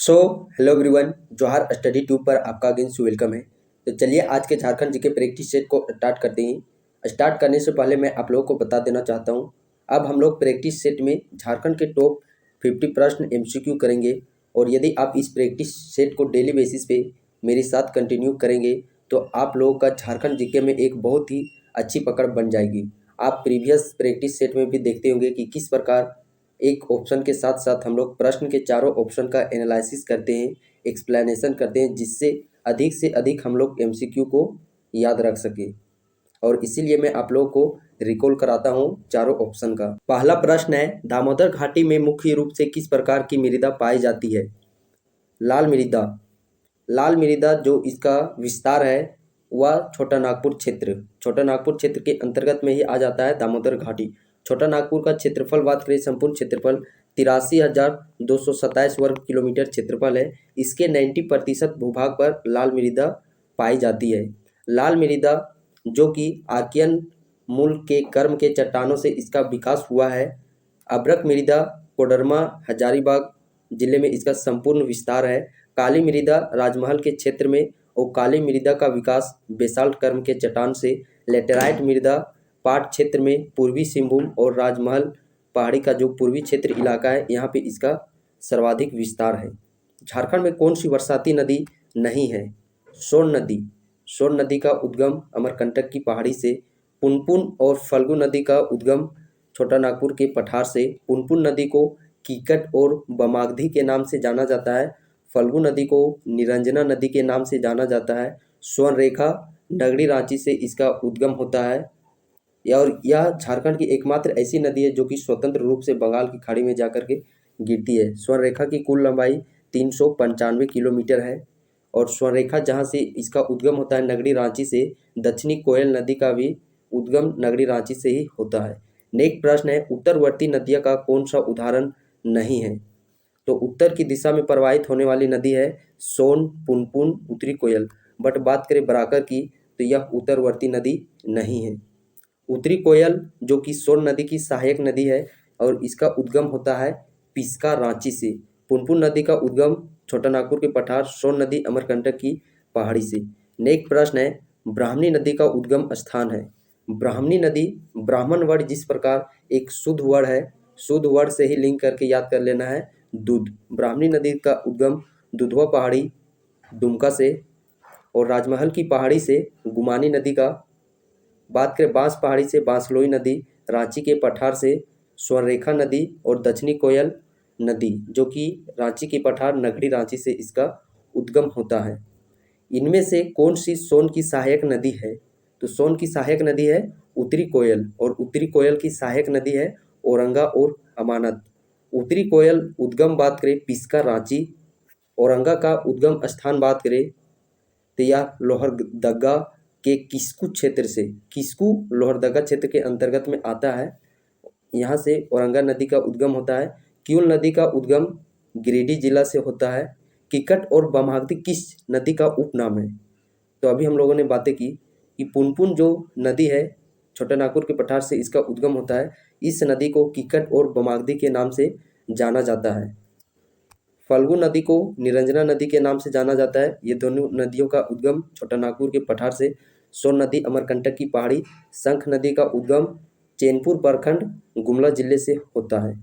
So hello everyone, जोहार study tube पर आपका अगेन से वेलकम है। तो चलिए आज के झारखंड जीके प्रैक्टिस सेट को स्टार्ट करते हैं। स्टार्ट करने से पहले मैं आप लोगों को बता देना चाहता हूँ, अब हम लोग प्रैक्टिस सेट में झारखंड के टॉप 50 प्रश्न एमसीक्यू करेंगे। और यदि आप इस प्रैक्टिस सेट को डेली बेसिस पे मेरे साथ कंटिन्यू करेंगे तो आप लोगों का झारखंड जीके में एक बहुत ही अच्छी पकड़ बन जाएगी। आप प्रीवियस प्रैक्टिस सेट में भी देखते होंगे कि किस प्रकार एक ऑप्शन के साथ साथ हम लोग प्रश्न के चारों ऑप्शन का एनालिसिस करते हैं, एक्सप्लेनेशन करते हैं, जिससे अधिक से अधिक हम लोग एमसीक्यू को याद रख सके। और इसीलिए मैं आप लोगों को रिकॉल कराता हूँ चारों ऑप्शन का। पहला प्रश्न है, दामोदर घाटी में मुख्य रूप से किस प्रकार की मृदा पाई जाती है? लाल मृदा। लाल मृदा जो इसका विस्तार है वह छोटा नागपुर क्षेत्र के अंतर्गत में ही आ जाता है दामोदर घाटी। छोटा नागपुर का क्षेत्रफल बात करें, संपूर्ण क्षेत्रफल 83,227 वर्ग किलोमीटर क्षेत्रफल है। इसके 90% भूभाग पर लाल मृदा पाई जाती है। लाल मृदा जो कि आर्कियन मूल के कर्म के चट्टानों से इसका विकास हुआ है। अभ्रक मृदा कोडरमा हजारीबाग जिले में इसका संपूर्ण विस्तार है। काली मृदा राजमहल के क्षेत्र में और काली मृदा का विकास बेसाल्ट कर्म के चट्टान से। लेटेराइट मृदा पाट क्षेत्र में पूर्वी सिंहभूम और राजमहल पहाड़ी का जो पूर्वी क्षेत्र इलाका है यहाँ पे इसका सर्वाधिक विस्तार है। झारखंड में कौन सी बरसाती नदी नहीं है? सोन नदी। सोन नदी का उद्गम अमरकंटक की पहाड़ी से। पुनपुन और फल्गु नदी का उद्गम छोटा नागपुर के पठार से। पुनपुन नदी को कीकट और बमागधी के नाम से जाना जाता है। फल्गु नदी को निरंजना नदी के नाम से जाना जाता है। स्वर्ण रेखा नगड़ी रांची से इसका उद्गम होता है और यह झारखंड की एकमात्र ऐसी नदी है जो कि स्वतंत्र रूप से बंगाल की खाड़ी में जाकर के गिरती है। स्वर्ण रेखा की कुल लंबाई 395 किलोमीटर है और स्वर्ण रेखा जहाँ से इसका उद्गम होता है नगड़ी रांची से, दक्षिणी कोयल नदी का भी उद्गम नगड़ी रांची से ही होता है। नेक्स्ट प्रश्न है, उत्तरवर्ती नदियों का कौन सा उदाहरण नहीं है? तो उत्तर की दिशा में प्रवाहित होने वाली नदी है सोन, पुनपुन, उत्तरी कोयल। बट बात करें बराकर की तो यह उत्तरवर्ती नदी नहीं है। उत्तरी कोयल जो कि सोन नदी की सहायक नदी है और इसका उद्गम होता है पिस्का रांची से। पुनपुन नदी का उद्गम छोटा नागपुर के पठार, सोन नदी अमरकंटक की पहाड़ी से। नेक्स्ट प्रश्न है, ब्राह्मणी नदी का उद्गम स्थान है? ब्राह्मणी नदी ब्राह्मण वर्ड जिस प्रकार एक शुद्ध वर्ड है, शुद्ध वर्ड से ही लिंक करके याद कर लेना है दूध। ब्राह्मणी नदी का उद्गम दुधवा पहाड़ी दुमका से और राजमहल की पहाड़ी से गुमानी नदी का। बात करें बांस पहाड़ी से बांसलोई नदी, रांची के पठार से स्वर्णरेखा नदी और दक्षिणी कोयल नदी जो कि रांची के पठार नगड़ी रांची से इसका उद्गम होता है। इनमें से कौन सी सोन की सहायक नदी है? तो सोन की सहायक नदी है उत्तरी कोयल और उत्तरी कोयल की सहायक नदी है औरंगा और अमानत। उत्तरी कोयल उद्गम बात करें पिस्का रांची, औरंगा का उद्गम स्थान बात करें तो यह लोहरदगा के किस्कू क्षेत्र से, किस्कू लोहरदगा क्षेत्र के अंतर्गत में आता है। यहाँ से औरंगा नदी का उद्गम होता है। क्यूल नदी का उद्गम गिरिडीह जिला से होता है। किकट और बमागधी किस नदी का उपनाम है? तो अभी हम लोगों ने बातें की कि पुनपुन जो नदी है छोटा नागपुर के पठार से इसका उद्गम होता है। इस नदी को किकट और बमागधी के नाम से जाना जाता है। फल्गु नदी को निरंजना नदी के नाम से जाना जाता है। ये दोनों नदियों का उद्गम छोटा नागपुर के पठार से। सोन नदी अमरकंटक की पहाड़ी। शंख नदी का उद्गम चैनपुर प्रखंड गुमला जिले से होता है।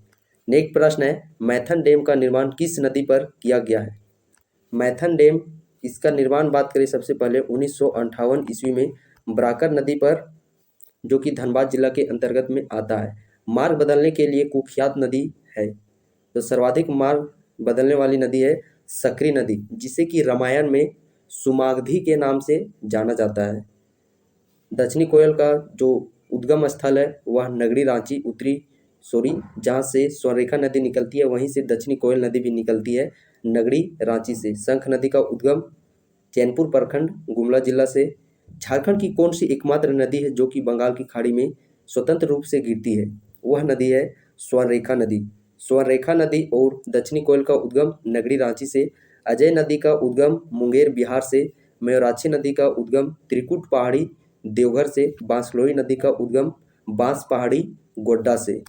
नेक्स्ट प्रश्न है, मैथन डैम का निर्माण किस नदी पर किया गया है? मैथन डैम इसका निर्माण बात करें सबसे पहले 1958 ईस्वी में बराकर नदी पर जो कि धनबाद जिला के अंतर्गत में आता है। मार्ग बदलने के लिए कुख्यात नदी है, तो सर्वाधिक मार्ग बदलने वाली नदी है सकरी नदी जिसे कि रामायण में सुमागधी के नाम से जाना जाता है। दक्षिणी कोयल का जो उद्गम स्थल है वह नगड़ी रांची जहाँ से स्वर्णरेखा नदी निकलती है वहीं से दक्षिणी कोयल नदी भी निकलती है नगड़ी रांची से। शंख नदी का उद्गम चैनपुर प्रखंड गुमला जिला से। झारखंड की कौन सी एकमात्र नदी है जो कि बंगाल की खाड़ी में स्वतंत्र रूप से गिरती है? वह नदी है स्वर्णरेखा नदी। स्वर्णरेखा नदी और दक्षिणी कोयल का उद्गम नगड़ी रांची से। अजय नदी का उद्गम मुंगेर बिहार से। मयूराक्षी नदी का उद्गम त्रिकुट पहाड़ी देवघर से। बांसलोई नदी का उद्गम बांस पहाड़ी गोड्डा से।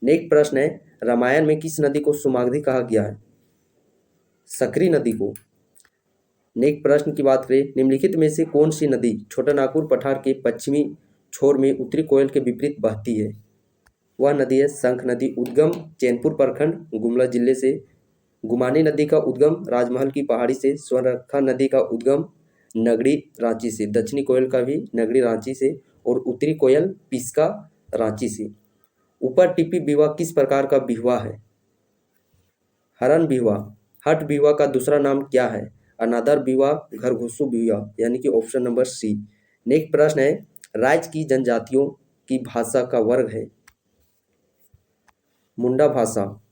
नेक्स्ट प्रश्न है, रामायण में किस नदी को सुमागधी कहा गया है? सकरी नदी को। नेक्स्ट प्रश्न की बात करें, निम्नलिखित में से कौन सी नदी छोटा नागपुर पठार के पश्चिमी छोर में उत्तरी कोयल के विपरीत बहती है? वह नदी है शंख नदी। उद्गम चैनपुर प्रखंड गुमला जिले से। गुमानी नदी का उद्गम राजमहल की पहाड़ी से। स्वर्णरेखा नदी का उद्गम नगड़ी रांची से। दक्षिणी कोयल का भी नगड़ी रांची से और उत्तरी कोयल पिस्का रांची से। ऊपर टिप्पी बिहुआ किस प्रकार का बिहुआ है? हरण बिहुआ। हठ बिहुआ का दूसरा नाम क्या है? अनादर बिहुआ, घरघुस्सू बिहुआ, यानी कि ऑप्शन नंबर सी। नेक्स्ट प्रश्न है, राज्य की जनजातियों की भाषा का वर्ग है? मुंडा भाषा।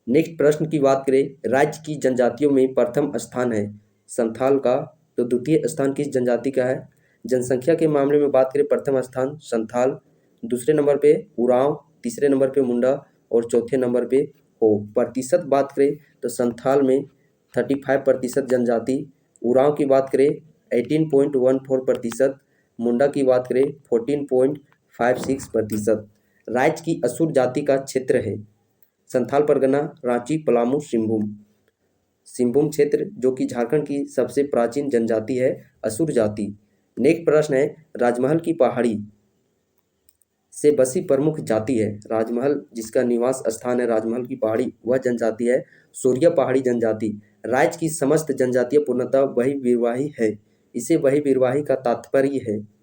नेक्स्ट प्रश्न की बात करें, राज्य की जनजातियों में प्रथम स्थान है संथाल का, तो द्वितीय स्थान किस जनजाति का है? जनसंख्या के मामले में बात करें, प्रथम स्थान संथाल, दूसरे नंबर पे उरांव, तीसरे नंबर पे मुंडा और चौथे नंबर पे हो। प्रतिशत बात करें तो संथाल में 35% जनजाति, उरांव की बात करें 18.14%, मुंडा की बात करें 14.56%। राज्य की असुर जाति का क्षेत्र है संथाल परगना, रांची, पलामू, सिंहभूम क्षेत्र, जो कि झारखंड की सबसे प्राचीन जनजाति है असुर जाति। नेक्स्ट प्रश्न है, राजमहल की पहाड़ी से बसी प्रमुख जाति है। राजमहल जिसका निवास स्थान है राजमहल की पहाड़ी, वह जनजाति है सोरिया पहाड़ी जनजाति। राज्य की समस्त जनजातियां पूर्णतः वही विरवाही है। इसे वही विरवाही का तात्पर्य है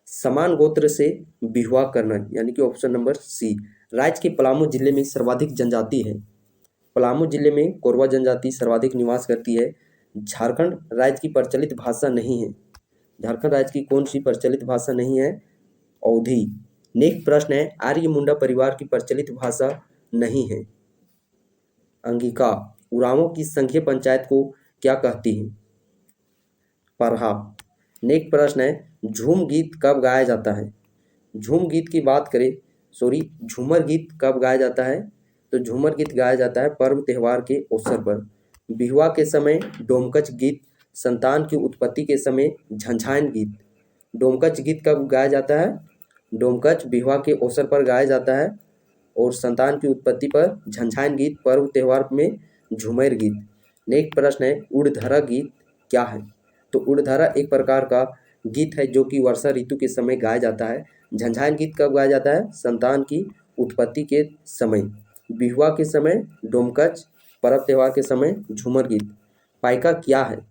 समान गोत्र से विवाह करना, यानी कि ऑप्शन नंबर सी। राज्य के पलामू जिले में सर्वाधिक जनजाति है। पलामू जिले में कोरवा जनजाति सर्वाधिक निवास करती है। झारखंड राज्य की प्रचलित भाषा नहीं है। झारखंड राज्य की कौन सी प्रचलित भाषा नहीं है? अवधी। नेक्स्ट प्रश्न है, आर्य मुंडा परिवार की प्रचलित भाषा नहीं है। अंगिका। उरांवों की संघीय पंचायत को क्या कहती है? परहा। नेक्स्ट प्रश्न है, झूम गीत कब गाया जाता है? झूम गीत की बात करें, झूमर गीत कब गाया जाता है? तो झूमर गीत गाया जाता है पर्व त्योहार के अवसर पर। बिहुआ के समय डोमकच गीत, संतान की उत्पत्ति के समय झंझायन गीत। डोमकच गीत कब गाया जाता है? डोमकच बिहुआ के अवसर पर गाया जाता है और संतान की उत्पत्ति पर झंझायन गीत, पर्व त्योहार में झूमर गीत। नेक्स्ट प्रश्न है, उड़धरा गीत क्या है? तो उड़धरा एक प्रकार का गीत है जो कि वर्षा ऋतु के समय गाया जाता है। झंझायन गीत कब गाया जाता है? संतान की उत्पत्ति के समय। बिहुआ के समय डोमकच, पर्व त्योहार के समय झूमर गीत। पाइका क्या है?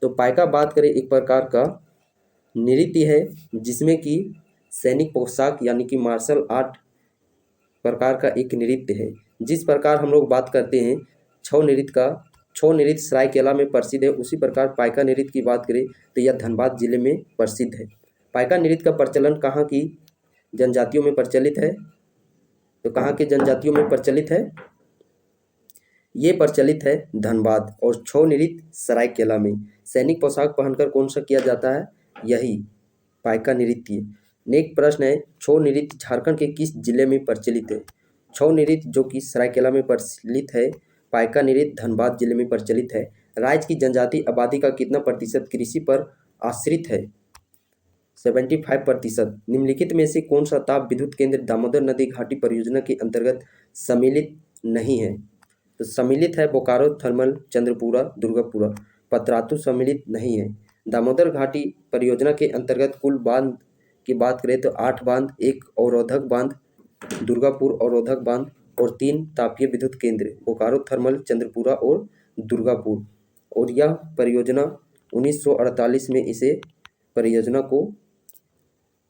तो पाइका बात करें एक प्रकार का नृत्य है जिसमें कि सैनिक पोशाक यानी कि मार्शल आर्ट प्रकार का एक नृत्य है। जिस प्रकार हम लोग बात करते हैं छऊ नृत्य सरायकेला में प्रसिद्ध है, उसी प्रकार पाइका नृत्य की बात करें तो यह धनबाद जिले में प्रसिद्ध है। पाइका नृत्य का प्रचलन कहाँ की जनजातियों में प्रचलित है? तो कहाँ के जनजातियों में प्रचलित है? ये प्रचलित है धनबाद। और छऊ नृत्य सरायकेला में। सैनिक पोशाक पहनकर कौन सा किया जाता है? यही पाइका नृत्य। नेक्स्ट प्रश्न है, छऊ नृत्य झारखंड के किस जिले में प्रचलित है? छऊ नृत्य जो कि सरायकेला में प्रचलित है, पाइका नृत्य धनबाद जिले में प्रचलित है। राज्य की जनजाति आबादी का कितना प्रतिशत कृषि पर आश्रित है? 75%। निम्नलिखित में से कौन सा ताप विद्युत केंद्र दामोदर नदी घाटी परियोजना के अंतर्गत सम्मिलित नहीं है? तो सम्मिलित है बोकारो थर्मल, चंद्रपुरा, दुर्गापुरा। पतरातू सम्मिलित नहीं है। दामोदर घाटी परियोजना के अंतर्गत कुल बांध की बात करें तो 8 बांध, 1 अवरोधक बांध, दुर्गापुर अवरोधक बांध और 3 तापीय विद्युत केंद्र, बोकारो थर्मल, चंद्रपुरा और दुर्गापुर। और यह परियोजना 1948 में इसे परियोजना को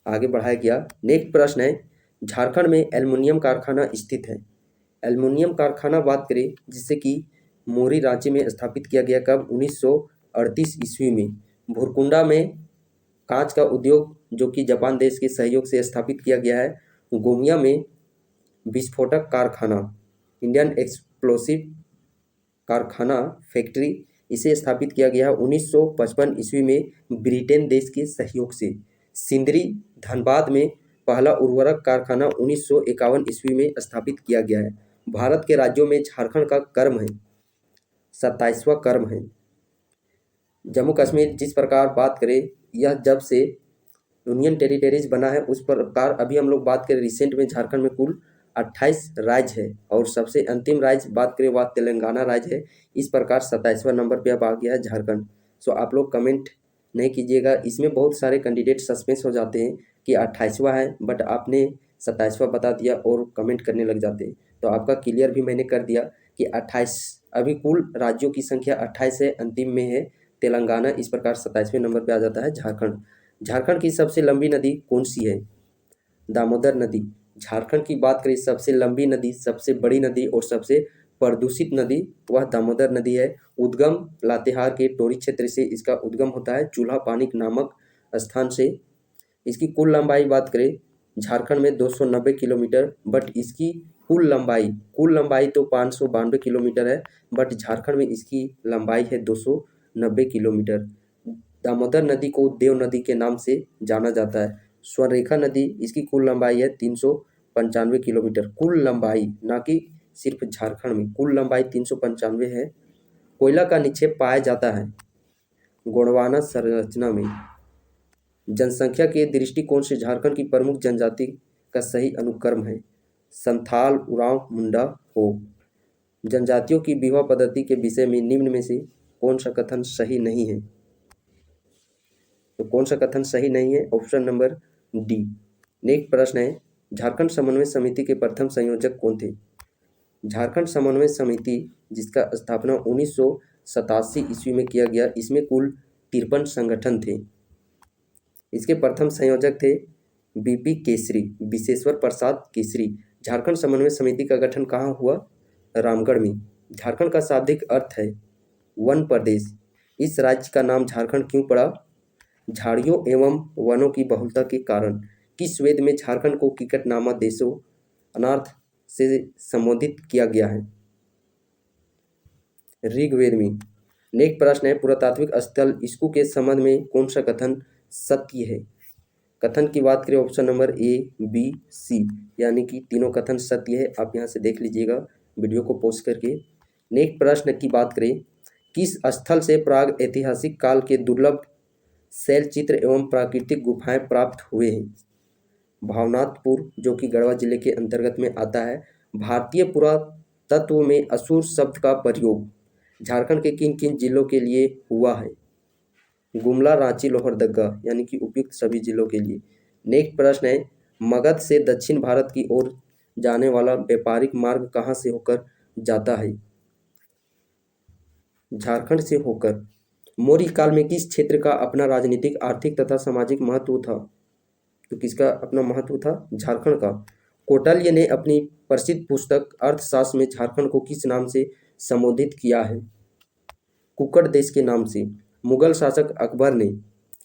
आगे बढ़ाया गया। नेक्स्ट प्रश्न है, झारखंड में एल्युमिनियम कारखाना स्थित है। एल्युमिनियम कारखाना बात करें जिससे कि मोरी रांची में स्थापित किया गया कब? 1938 ईस्वी में। भुरकुंडा में कांच का उद्योग जो कि जापान देश के सहयोग से स्थापित किया गया है। गोमिया में विस्फोटक कारखाना, इंडियन एक्सप्लोसिव कारखाना फैक्ट्री, इसे स्थापित किया गया है 1955 ईस्वी में ब्रिटेन देश के सहयोग से। सिंदरी धनबाद में पहला उर्वरक कारखाना 1951 ईस्वी में स्थापित किया गया है। भारत के राज्यों में झारखंड का क्रम है 27वां क्रम है। जम्मू कश्मीर जिस प्रकार बात करें, यह जब से यूनियन टेरिटरीज बना है उस प्रकार अभी हम लोग बात करें रिसेंट में झारखंड में कुल 28 राज्य है और सबसे अंतिम राज्य बात करें वह तेलंगाना राज्य है। इस प्रकार 27वां नंबर पे अब आ गया है झारखंड। सो आप लोग कमेंट नहीं कीजिएगा, इसमें बहुत सारे कैंडिडेट सस्पेंस हो जाते हैं कि 28वां है बट आपने 27वां बता दिया और कमेंट करने लग जाते हैं। तो आपका क्लियर भी मैंने कर दिया कि 28 अभी कुल राज्यों की संख्या 28 है, अंतिम में है तेलंगाना। इस प्रकार 27वें नंबर पे आ जाता है झारखंड। झारखंड की सबसे लंबी नदी कौन सी है? दामोदर नदी। झारखंड की बात करें सबसे लंबी नदी, सबसे बड़ी नदी और सबसे प्रदूषित नदी वह दामोदर नदी है। उद्गम लातेहार के टोरी क्षेत्र से इसका उद्गम होता है, चूल्हा पानी नामक स्थान से। इसकी कुल लंबाई बात करें झारखंड में 290 किलोमीटर, बट इसकी कुल लंबाई तो 592 किलोमीटर है, बट झारखंड में इसकी लंबाई है 290 किलोमीटर। दामोदर नदी को देव नदी के नाम से जाना जाता है। स्वर्णरेखा नदी इसकी कुल लंबाई है 395 किलोमीटर, कुल लंबाई, ना कि सिर्फ झारखंड में, कुल लंबाई 395 है। कोयला का निक्षेप पाया जाता है गोंडवाना संरचना में। जनसंख्या के दृष्टिकोण से झारखंड की प्रमुख जनजाति का सही अनुक्रम है संथाल, उरांव, मुंडा, हो। जनजातियों की विवाह पद्धति के विषय में निम्न में से कौन सा कथन सही नहीं है? तो कौन सा कथन सही नहीं है? Option number D. नेक्स्ट प्रश्न है, झारखंड समन्वय समिति के प्रथम संयोजक कौन थे? झारखंड समन्वय समिति जिसका स्थापना 1987 ईस्वी में किया गया, इसमें कुल 53 संगठन थे। इसके प्रथम संयोजक थे बीपी केसरी, विशेश्वर प्रसाद केसरी। झारखंड समन्वय समिति का गठन कहाँ हुआ? रामगढ़ में। झारखंड का शाब्दिक अर्थ है वन प्रदेश। इस राज्य का नाम झारखंड क्यों पड़ा? झाड़ियों एवं वनों की बहुलता के कारण। किस वेद में झारखंड को किकटनामा देशों अनार्थ से संबोधित किया गया है? ऋग्वेद में। नेक्स्ट प्रश्न है, पुरातात्विक स्थल इस्कू के संबंध में कौन सा कथन सत्य है? कथन की बात करें ऑप्शन नंबर ए, बी, सी, यानी कि तीनों कथन सत्य है। आप यहाँ से देख लीजिएगा वीडियो को पॉज करके। नेक्स्ट प्रश्न की बात करें, किस स्थल से प्राग ऐतिहासिक काल के दुर्लभ शैल चित्र एवं प्राकृतिक गुफाएं प्राप्त हुए हैं? भावनाथपुर, जो कि गढ़वा जिले के अंतर्गत में आता है। भारतीय पुरातत्व में असुर शब्द का प्रयोग झारखंड के किन किन जिलों के लिए हुआ है? गुमला, रांची, लोहरदगा, यानी कि उपयुक्त सभी जिलों के लिए। नेक्स्ट प्रश्न है, मगध से दक्षिण भारत की ओर जाने वाला व्यापारिक मार्ग कहाँ से होकर जाता है? झारखंड से होकर। मौर्य काल में किस क्षेत्र का अपना राजनीतिक, आर्थिक तथा सामाजिक महत्व था? तो किसका अपना महत्व था? झारखंड का। कौटिल्य ने अपनी प्रसिद्ध पुस्तक अर्थशास्त्र में झारखंड को किस नाम से संबोधित किया है? कुक्कड़ देश के नाम से। मुगल शासक अकबर ने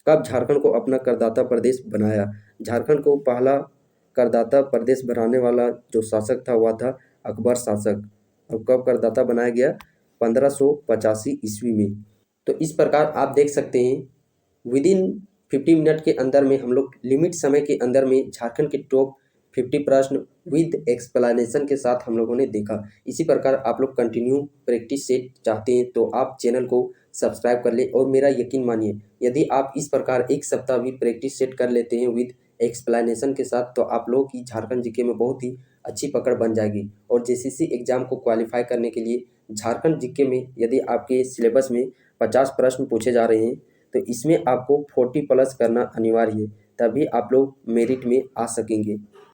कब झारखंड को अपना करदाता प्रदेश बनाया? झारखंड को पहला करदाता प्रदेश बनाने वाला जो शासक था वह था अकबर शासक। और कब करदाता बनाया गया? 1585 ईस्वी में। तो इस प्रकार आप देख सकते हैं विदिन 50 मिनट के अंदर में हम लोग लिमिट समय के अंदर में झारखंड के टॉप 50 प्रश्न विद एक्सप्लेनेशन के साथ हम लोगों ने देखा। इसी प्रकार आप लोग कंटिन्यू प्रैक्टिस सेट चाहते हैं तो आप चैनल को सब्सक्राइब कर ले और मेरा यकीन मानिए यदि आप इस प्रकार एक सप्ताह भी प्रैक्टिस सेट कर लेते हैं विद एक्सप्लेनेशन के साथ तो आप लोगों की झारखंड जीके में बहुत ही अच्छी पकड़ बन जाएगी। और जेसीसी एग्जाम को क्वालिफाई करने के लिए झारखंड जीके में यदि आपके सिलेबस में 50 प्रश्न पूछे जा रहे हैं तो इसमें आपको 40 प्लस करना अनिवार्य है, तभी आप लोग मेरिट में आ सकेंगे।